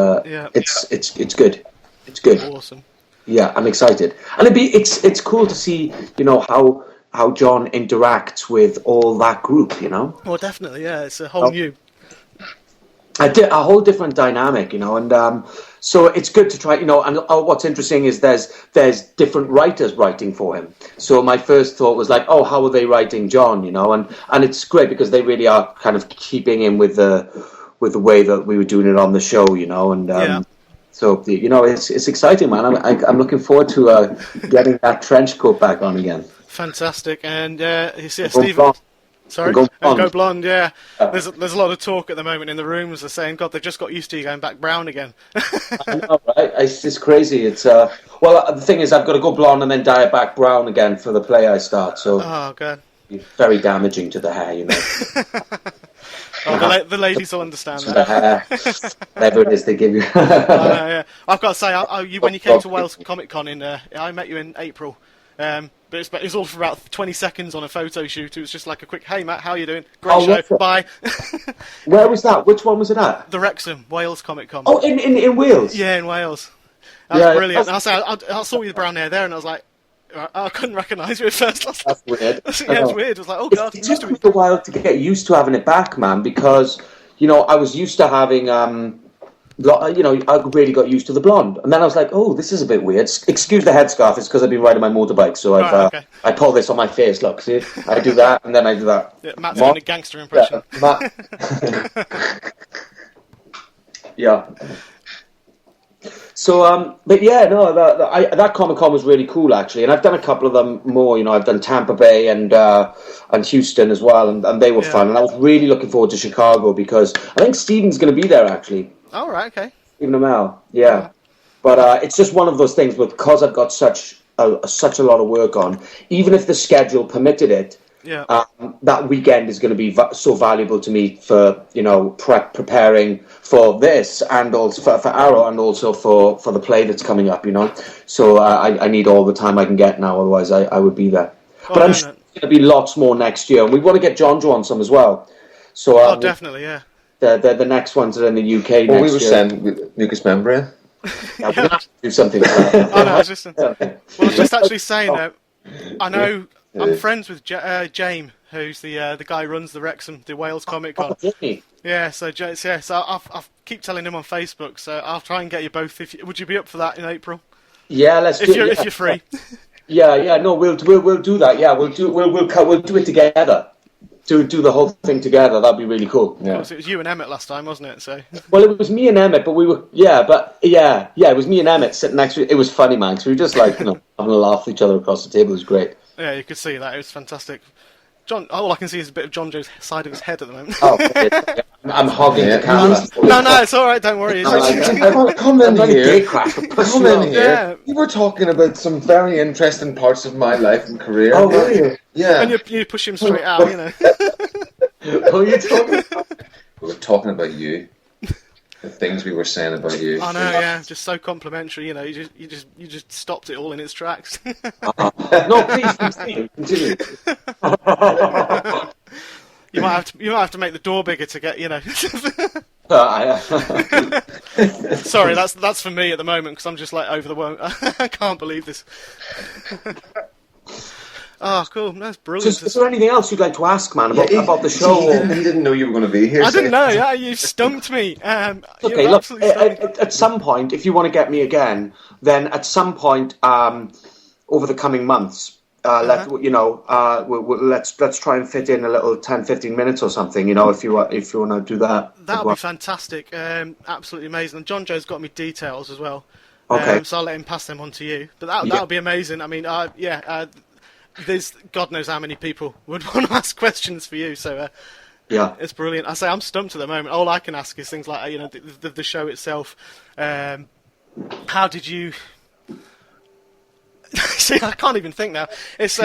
it's good. It's good. Awesome. Yeah, I'm excited, and it's cool to see how John interacts with all that group. Well, definitely, yeah. It's a whole new, a whole different dynamic, and so it's good to try. And what's interesting is there's different writers writing for him. So my first thought was like, oh, how are they writing John? And it's great because they really are kind of keeping in with the way that we were doing it on the show, and. So, it's exciting, man. I'm looking forward to getting that trench coat back on again. Fantastic. And you see Stephen... Sorry? Go blonde, yeah. There's a lot of talk at the moment in the rooms. They're saying, God, they've just got used to you going back brown again. I know, right? It's crazy. It's well, the thing is, I've got to go blonde and then dye it back brown again for the play I start. So, oh, God. It's very damaging to the hair, The ladies will understand that. Whatever it is they give you. Yeah. I've got to say, when you came to Wales Comic Con I met you in April. But it was all for about 20 seconds on a photo shoot. It was just like a quick, "Hey Matt, how are you doing? Great show, bye." Where was that? Which one was it at? The Wrexham, Wales Comic Con. Oh, in Wales? Yeah, in Wales. That was brilliant. I saw you brown hair there, and I was like, I couldn't recognise you at first. That's weird. Yeah, it's weird. I was like, oh god. It took a while to get used to having it back, man, because, I was used to having, I really got used to the blonde. And then I was like, oh, this is a bit weird. Excuse the headscarf, it's because I've been riding my motorbike, so I pull this on my face, look, see? I do that, and then I do that. Yeah, Matt's doing a gangster impression. Yeah, Matt. Yeah. So, but yeah, no, that Comic Con was really cool actually, and I've done a couple of them more. I've done Tampa Bay and Houston as well, and they were fun. And I was really looking forward to Chicago because I think Stephen's going to be there actually. Oh right, okay. Stephen Amell, yeah. But it's just one of those things because I've got such a lot of work on. Even if the schedule permitted it, that weekend is going to be so valuable to me for preparing for this and also for Arrow and also for the play that's coming up. So I need all the time I can get now, otherwise I would be there. But I'm sure there's going to be lots more next year, and we want to get Jonjo on some as well. So definitely, yeah. The next ones are in the UK next year. Well, we were saying with mucous membrane. Yeah, we're going to have to do something like that. I know, I was just actually saying that I know I'm friends with James, who's the guy who runs the Wrexham, the Wales Comic Con. Yeah, so I keep telling him on Facebook, so I'll try and get you both. Would you be up for that in April? Yeah, let's do it. If you're free. Yeah, no, we'll do that. Yeah, we'll do it together. Do the whole thing together. That'd be really cool. Yeah. It was you and Emmett last time, wasn't it? So. Well, it was me and Emmett, but we were it was me and Emmett sitting next to. It was funny, man. Because we were just like having a laugh with each other across the table. It was great. Yeah, you could see that. It was fantastic. John, all I can see is a bit of Jonjo's side of his head at the moment. Oh, okay. I'm hogging the camera. No, it's all right. Don't worry. Come in here. Come in here. Yeah. You were talking about some very interesting parts of my life and career. Oh, really? Yeah. And you push him straight out, What are you talking about? We were talking about you. The things we were saying about you. I know, yeah, just so complimentary. You just stopped it all in its tracks. No, please continue. You might have to make the door bigger to get. Sorry, that's for me at the moment because I'm just like over the moon. I can't believe this. Oh, cool. That's brilliant. So, is there anything else you'd like to ask, man, about the show? He didn't know you were going to be here. I didn't know. Yeah, you stumped me. Okay, look. At some point, if you want to get me again, then at some point over the coming months, let's try and fit in a little 10-15 minutes or something. If you want to do that. That'll be fantastic. Absolutely amazing. And Jonjo's got me details as well. Okay. So I'll let him pass them on to you. But that'll be amazing. I mean, there's God knows how many people would want to ask questions for you, so it's brilliant. I say I'm stumped at the moment. All I can ask is things like the show itself. How did you? See, I can't even think now. It's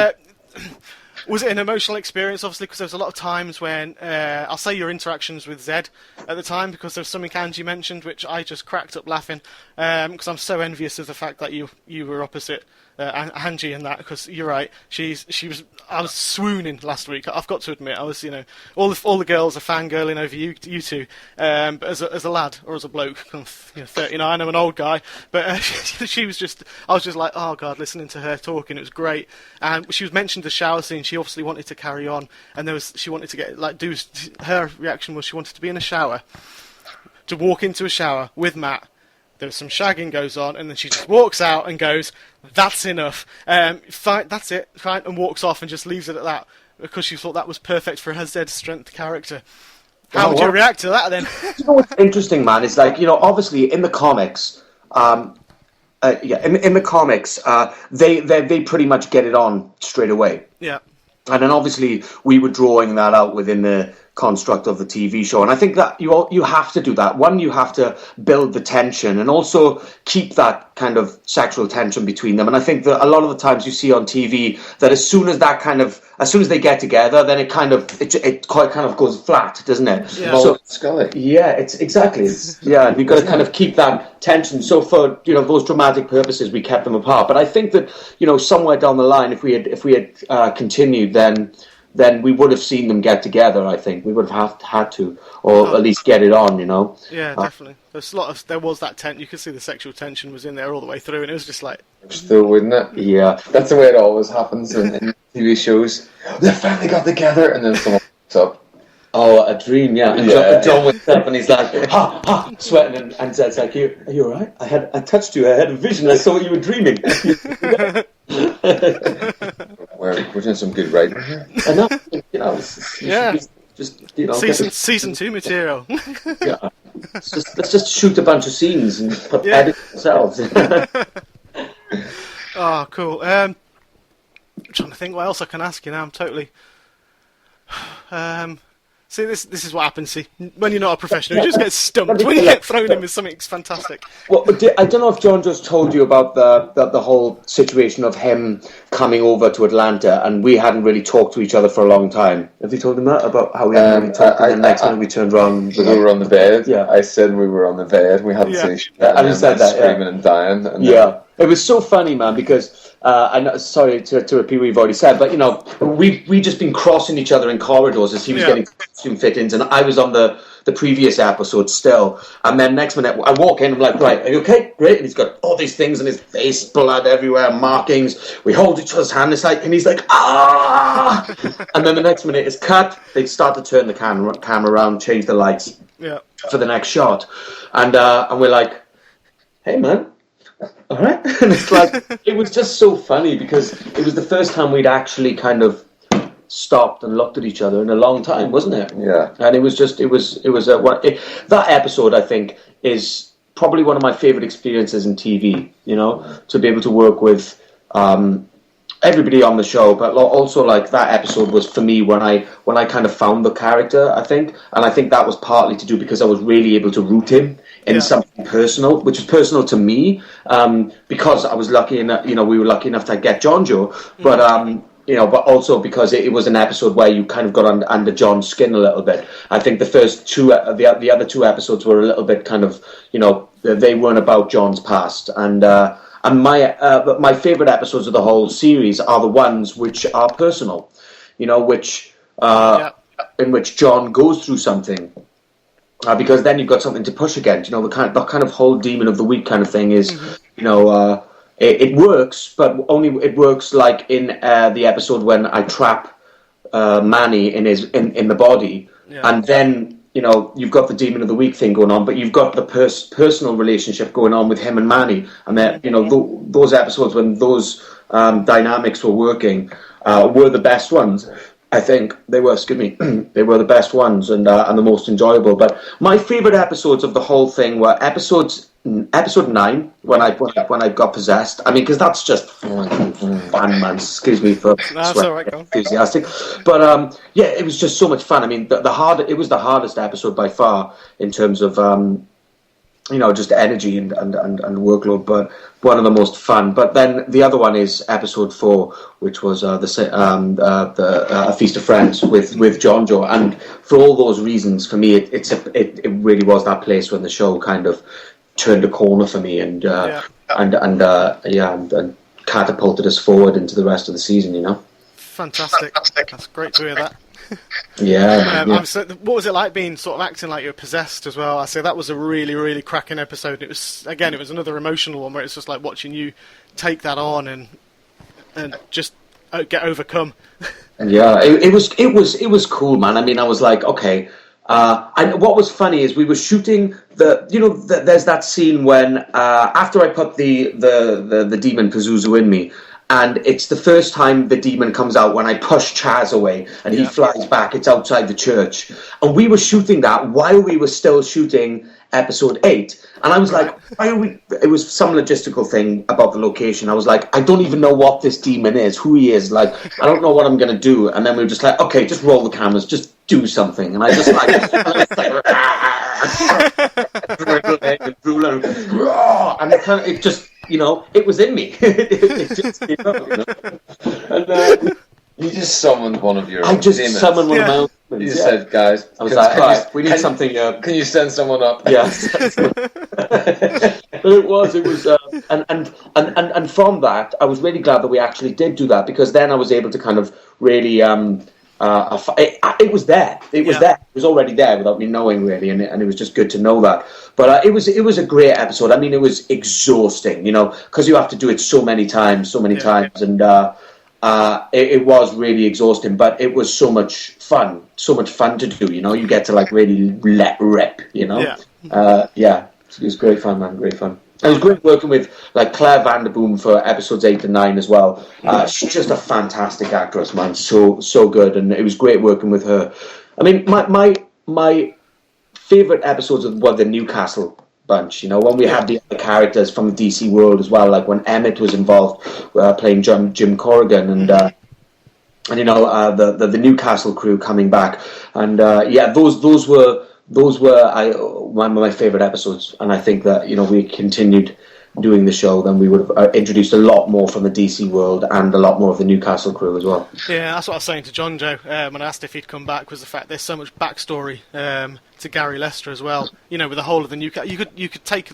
was it an emotional experience? Obviously, because there was a lot of times when I'll say your interactions with Zed at the time, because there was something Angie mentioned which I just cracked up laughing because I'm so envious of the fact that you were opposite. Angie and that, because you're right. I was swooning last week. I've got to admit, I was. All the girls are fangirling over you two. But as a lad or as a bloke, 39, I'm an old guy. But she was just. I was just like, oh god, listening to her talking, it was great. And she was mentioned the shower scene. She obviously wanted to carry on, and she wanted to get her reaction was she wanted to be in a shower, to walk into a shower with Matt. There's some shagging goes on, and then she just walks out and goes, "That's enough. Fine, that's it. Fine," and walks off and just leaves it at that because she thought that was perfect for her Zed strength character. How would you react to that then? What's interesting, man, is obviously in the comics, in the comics, they pretty much get it on straight away. Yeah. And then obviously we were drawing that out within the construct of the TV show. And I think that you have to do that. One, you have to build the tension and also keep that kind of sexual tension between them. And I think that a lot of the times you see on TV that as soon as they get together, then it quite kind of goes flat, doesn't it? Yeah. So, Scully. yeah, it's exactly. Yeah, you've got to kind of keep that tension. So for those dramatic purposes, we kept them apart. But I think that somewhere down the line, if we had continued, then we would have seen them get together. I think we would have had to, or at least get it on. Yeah, definitely. There was that tension. You could see the sexual tension was in there all the way through, and it was just like Still, wouldn't it? Yeah, that's the way it always happens in TV shows. They finally got together, and then someone wakes up. Oh, a dream, yeah. And Yeah. John wakes up and he's like, sweating, and says like, "Are you all right? I touched you. I had a vision. I saw what you were dreaming." We're doing some good writing here. I know, just season 2 material. yeah. Let's just shoot a bunch of scenes and edit ourselves. Oh, cool. I'm trying to think what else I can ask you now. I'm totally. See, this is what happens. See, when you're not a professional, you just get stumped when you get thrown in with something fantastic. Well, I don't know if John just told you about the whole situation of him coming over to Atlanta, and we hadn't really talked to each other for a long time. Have you told him that about how we hadn't really talked? And then next time we turned around, we were on the bed. Yeah, I said we were on the bed. We hadn't seen each other. And you said that, screaming and dying. And yeah. It was so funny, man, because I know, sorry to repeat what you've already said, but we just been crossing each other in corridors as he was getting costume fittings, and I was on the previous episode still. And then next minute, I walk in, I'm like, "Right, are you okay? Great." And he's got all these things in his face, blood everywhere, markings. We hold each other's hand. And he's like, "Ah!" And then the next minute it's cut. They start to turn the camera around, change the lights for the next shot, and we're like, "Hey, man. All right." And it's like, it was just so funny because it was the first time we'd actually kind of stopped and looked at each other in a long time, wasn't it? Yeah. And that episode, I think, is probably one of my favorite experiences in TV, to be able to work with everybody on the show, but also like that episode was for me when I kind of found the character, I think, and I think that was partly to do because I was really able to root him in something personal, which is personal to me, because I was lucky enough, we were lucky enough to get Jonjo, but but also because it was an episode where you kind of got under John's skin a little bit. I think the first two, the other two episodes were a little bit kind of, they weren't about John's past, and my favourite episodes of the whole series are the ones which are personal, in which John goes through something, because then you've got something to push against. The kind of whole demon of the week kind of thing is, it works, but only it works like in the episode when I trap Manny in the body, and then. You've got the demon of the week thing going on, but you've got the personal relationship going on with him and Manny, and that those episodes when those dynamics were working were the best ones. I think they were. Excuse me, they were the best ones and the most enjoyable. But my favourite episodes of the whole thing were episode 9 when I got possessed. I mean, because that's just fun, man. Excuse me for enthusiastic, but it was just so much fun. I mean, it was the hardest episode by far in terms of just energy and workload, but one of the most fun. But then the other one is episode 4, which was A Feast of Friends with Jonjo, and for all those reasons, for me, it really was that place when the show kind of turned a corner for me and catapulted us forward into the rest of the season. Fantastic. That's great to hear that. What was it like being sort of acting like you were possessed as well? I say that was a really, really cracking episode. It was another emotional one where it's just like watching you take that on and just get overcome. Yeah, it was cool, man. I mean, I was like, okay. And what was funny is we were shooting there's that scene when after I put the demon Pazuzu in me, and it's the first time the demon comes out when I push Chaz away and he flies back. It's outside the church, and we were shooting that while we were still shooting episode 8. And I was like, why are we? It was some logistical thing about the location. I was like, I don't even know what this demon is, who he is. Like, I don't know what I'm gonna do. And then we were just like, okay, just roll the cameras, just do something, and I just like, and it just, it was in me. It just came out, And you just summoned one of your I just demons. summoned one of my own demons. You said, guys, I was like, right, we need something. Can you send someone up? Yes. But it was, and from that, I was really glad that we actually did do that, because then I was able to kind of really, it was there. It was there. It was already there without me knowing, really, and it was just good to know that. But it was a great episode. I mean, it was exhausting, because you have to do it so many times, and it was really exhausting. But it was so much fun to do. You get to like really let rip. It was great fun, man. Great fun. It was great working with like Claire Vanderboom for episodes 8 and 9 as well. She's just a fantastic actress, man. So good, and it was great working with her. I mean, my favourite episodes were the Newcastle bunch. When we had the other characters from the DC world as well, like when Emmett was involved playing Jim Corrigan, and the Newcastle crew coming back, and those were one of my favourite episodes, and I think that we continued doing the show, then we would have introduced a lot more from the DC world and a lot more of the Newcastle crew as well. Yeah, that's what I was saying to Jonjo when I asked if he'd come back, was the fact there's so much backstory to Gary Lester as well. With the whole of the Newcastle, you could take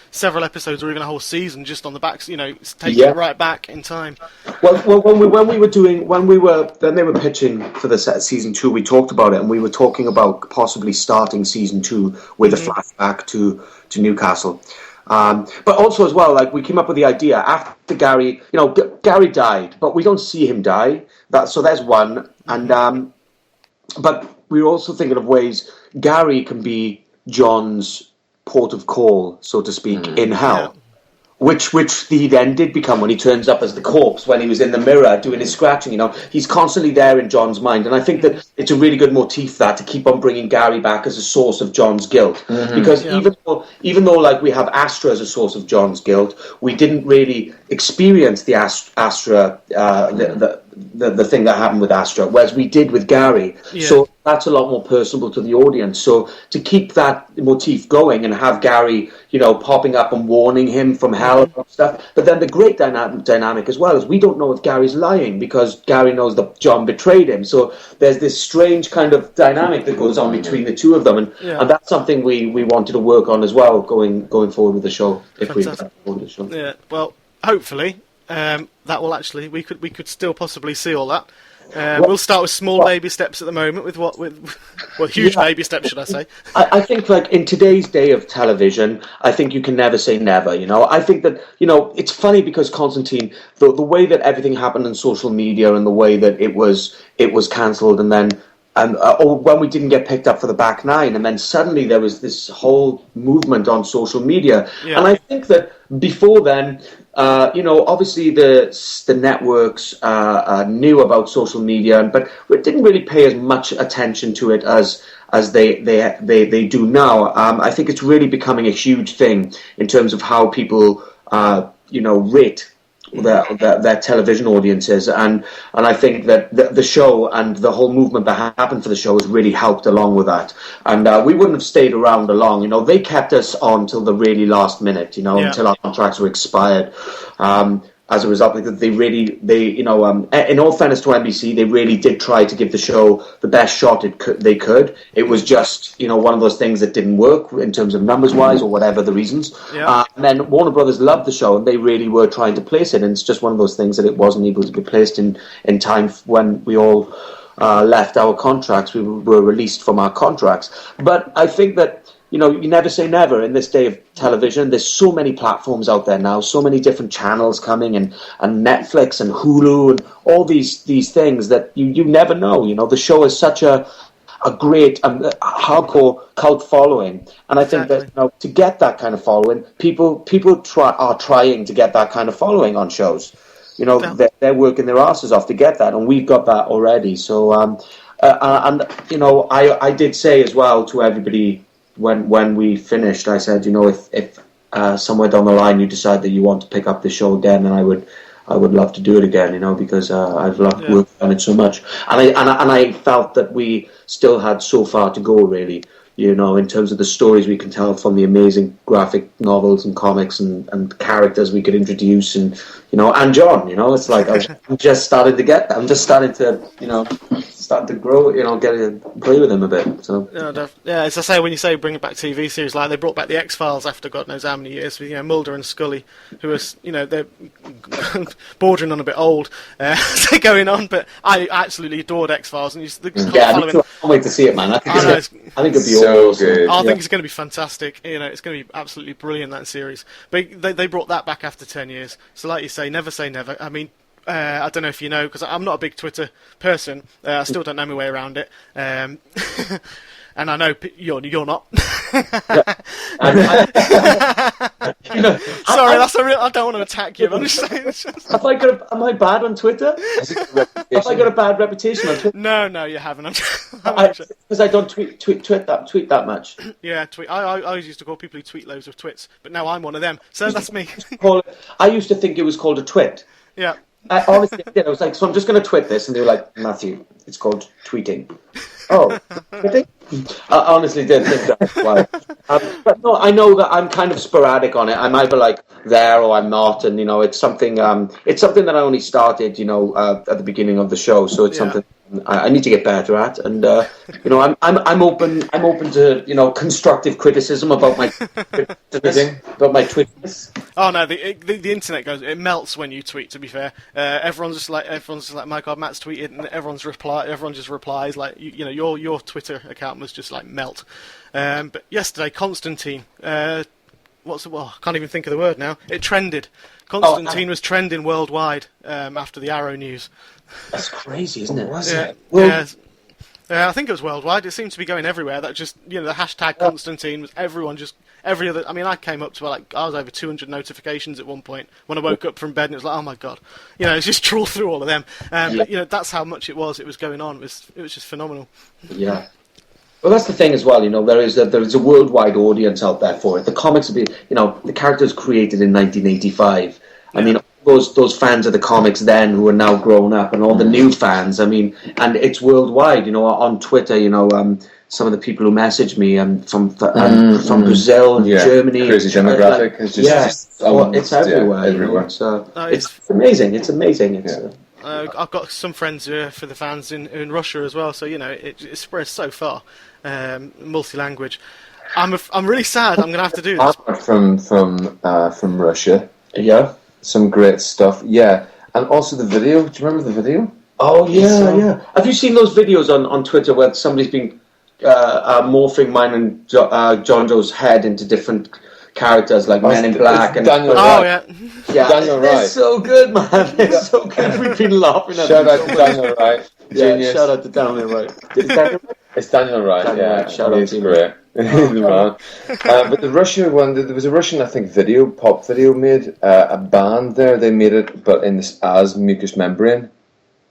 several episodes or even a whole season just on the backs. Take it right back in time. Well, when they were pitching for the season 2, we talked about it, and we were talking about possibly starting season 2 with a flashback to Newcastle. But also as well, like we came up with the idea after Gary, Gary died, but we don't see him die. So there's one, and but we were also thinking of ways Gary can be John's port of call, so to speak, in hell. Which he then did become when he turns up as the corpse, when he was in the mirror doing his scratching. He's constantly there in John's mind, and I think that it's a really good motif that to keep on bringing Gary back as a source of John's guilt, because even though like we have Astra as a source of John's guilt, we didn't really experience the Astra, the thing that happened with Astra, whereas we did with Gary. So that's a lot more personable to the audience. So to keep that motif going and have Gary, popping up and warning him from hell and stuff. But then the great dynamic as well is we don't know if Gary's lying, because Gary knows that John betrayed him. So there's this strange kind of dynamic that goes on between the two of them, and that's something we wanted to work on as well going forward with the show. If we the show. Yeah, well, hopefully that will actually we could still possibly see all that. We'll start with small baby steps at the moment. With huge baby steps, should I say? I think, like in today's day of television, I think you can never say never. I think that it's funny because Constantine, the way that everything happened on social media and the way that it was cancelled, and then when we didn't get picked up for the back nine, and then suddenly there was this whole movement on social media, and I think that before then. Obviously the networks knew about social media, but we didn't really pay as much attention to it as they do now. I think it's really becoming a huge thing in terms of how people rate their television audiences, and I think that the show and the whole movement that happened for the show has really helped along with that, and we wouldn't have stayed around along. They kept us on till the really last minute, until our contracts were expired. As a result, because in all fairness to NBC, they really did try to give the show the best shot they could. It was just, one of those things that didn't work in terms of numbers-wise or whatever the reasons. And then Warner Brothers loved the show, and they really were trying to place it, and it's just one of those things that it wasn't able to be placed in time when we all left our contracts. We were released from our contracts. But I think that you never say never in this day of television. There's so many platforms out there now, so many different channels coming, and Netflix and Hulu and all these things that you never know. The show is such a great hardcore cult following, and I think that to get that kind of following, people are trying to get that kind of following on shows. They're working their asses off to get that, and we've got that already. So I did say as well to everybody. When we finished, I said, if somewhere down the line you decide that you want to pick up the show again, then I I would love to do it again, because I've loved working on it so much, and I felt that we still had so far to go, really. In terms of the stories we can tell from the amazing graphic novels and comics and characters we could introduce, and John, it's like I'm just starting to get that. I'm just starting to, starting to grow, get to play with him a bit. So as I say, when you say bring it back TV series, like they brought back the X-Files after God knows how many years, with Mulder and Scully, who are they're bordering on a bit old, they're going on, but I absolutely adored X-Files, and I can't wait to see it, man. I think it'd be so awesome. good. I think it's going to be fantastic. It's going to be absolutely brilliant, that series. But they brought that back after 10 years. So like you say never. I mean, I don't know if you know, because I'm not a big Twitter person. I still don't know my way around it. And I know you're not. Sorry, that's a real. I don't want to attack you. I'm just saying. Am I bad on Twitter? Have I got a bad reputation on Twitter? No, you haven't. Because I don't tweet that much. Yeah, tweet. I always used to call people who tweet loads of twits, but now I'm one of them. So that's me. I used to think it was called a twit. Yeah. I honestly did. I was like, so I'm just going to twit this, and they were like, Matthew, it's called tweeting. Oh, tweeting? I honestly did think that's why. But no, I know that I'm kind of sporadic on it. I'm either like there or I'm not, and it's something. It's something that I only started, at the beginning of the show. So it's something I need to get better at, and I'm open to constructive criticism about my tweets. Oh no, the internet it melts when you tweet. To be fair, everyone's just like, my God, Matt's tweeted, and everyone just replies like, your Twitter account was just like melt. But yesterday, Constantine, I can't even think of the word now. It trended. Constantine was trending worldwide after the Arrow news. That's crazy, isn't it? Was it? Yeah, I think it was worldwide. It seemed to be going everywhere. That just, the hashtag Constantine was everyone just every other. I mean, I came up to I was over 200 notifications at one point when I woke up from bed, and it was like, oh my God, it's just trawl through all of them. But that's how much it was going on. It was just phenomenal. Yeah. Well, that's the thing as well. There is a worldwide audience out there for it. The comics have been, the characters created in 1985. I mean, those fans of the comics then who are now grown up, and all the new fans. I mean, and it's worldwide. On Twitter, some of the people who message me from Brazil and Germany. Crazy demographic. It's everywhere. Everywhere. So it's amazing. It's amazing. I've got some friends for the fans in Russia as well. So it spreads so far, multi-language. I'm really sad. I'm going to have to do this. From Russia. Yeah. Some great stuff. Yeah. And also the video. Do you remember the video? Oh yeah. Have you seen those videos on Twitter where somebody's been morphing mine and Jonjo's head into different characters like Men in Black and Daniel Wright. Yeah, Daniel Wright. It's so good, man. It's so good. We've been laughing at it. Shout out to Daniel Wright. Yeah, shout out to Daniel Wright. It's Daniel Wright. Shout out to him. Great. But the Russian one, there was a Russian, I think, pop video made a band there. They made it, but as Mucous Membrane.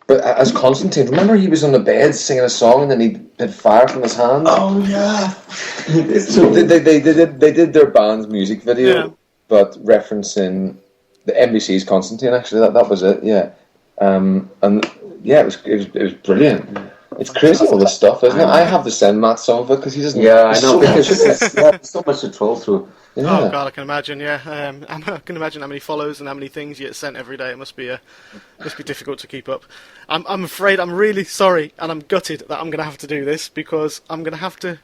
But as Constantine, remember he was on the bed singing a song and then he had fire from his hands? Oh yeah. So they did their band's music video, but referencing the NBC's Constantine. Actually, that was it. Yeah, it was brilliant. It's crazy all this stuff, isn't it? I have to send Matt some of it because he doesn't. Yeah, I know because there's so much to troll through. Yeah. Oh God, I can imagine. Yeah, I can imagine how many follows and how many things you get sent every day. It must be difficult to keep up. I'm afraid. I'm really sorry, and I'm gutted that I'm going to have to do this because I'm going to have to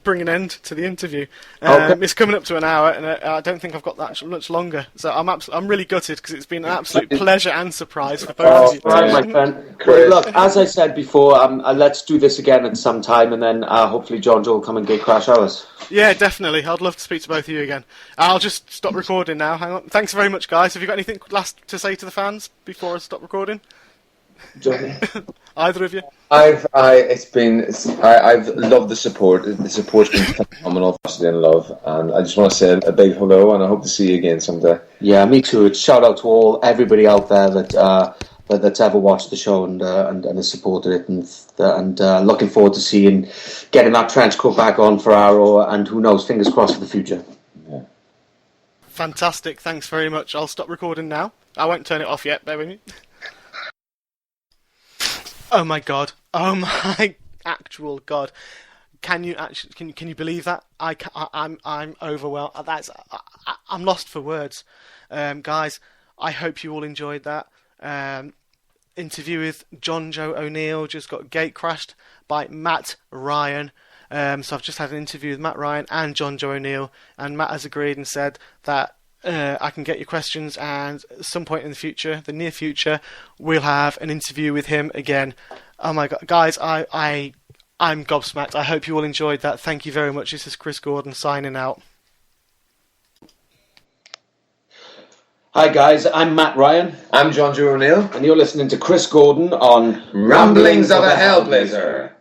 bring an end to the interview. It's coming up to an hour, and I don't think I've got that much longer. So I'm really gutted because it's been an absolute pleasure and surprise for both of you. Right, my friend. Well, look, as I said before, let's do this again at some time, and then hopefully Jonjo will come and crash hours. Yeah, definitely. I'd love to speak to both of you again. I'll just stop recording now. Hang on. Thanks very much, guys. Have you got anything last to say to the fans before I stop recording? Either of you? I've loved the support. The support's been phenomenal. In love, and I just want to say a big hello, and I hope to see you again someday. Yeah, me too. It's shout out to everybody out there that's ever watched the show and has supported it, and looking forward to getting that trench coat back on for Arrow, and who knows, fingers crossed for the future. Fantastic. Thanks very much. I'll stop recording now. I won't turn it off yet, bear with me. Oh my god. Oh my actual god. Can you believe that? I'm overwhelmed. I'm lost for words. Guys, I hope you all enjoyed that. Interview with Jonjo O'Neill just got gate crashed by Matt Ryan. So I've just had an interview with Matt Ryan and Jonjo O'Neill, and Matt has agreed and said that I can get your questions, and at some point in the future, the near future, we'll have an interview with him again. Oh my god, guys, I'm gobsmacked. I hope you all enjoyed that. Thank you very much. This is Chris Gordon signing out. Hi guys, I'm Matt Ryan. I'm Jonjo O'Neill. And you're listening to Chris Gordon on Ramblings of a Hellblazer.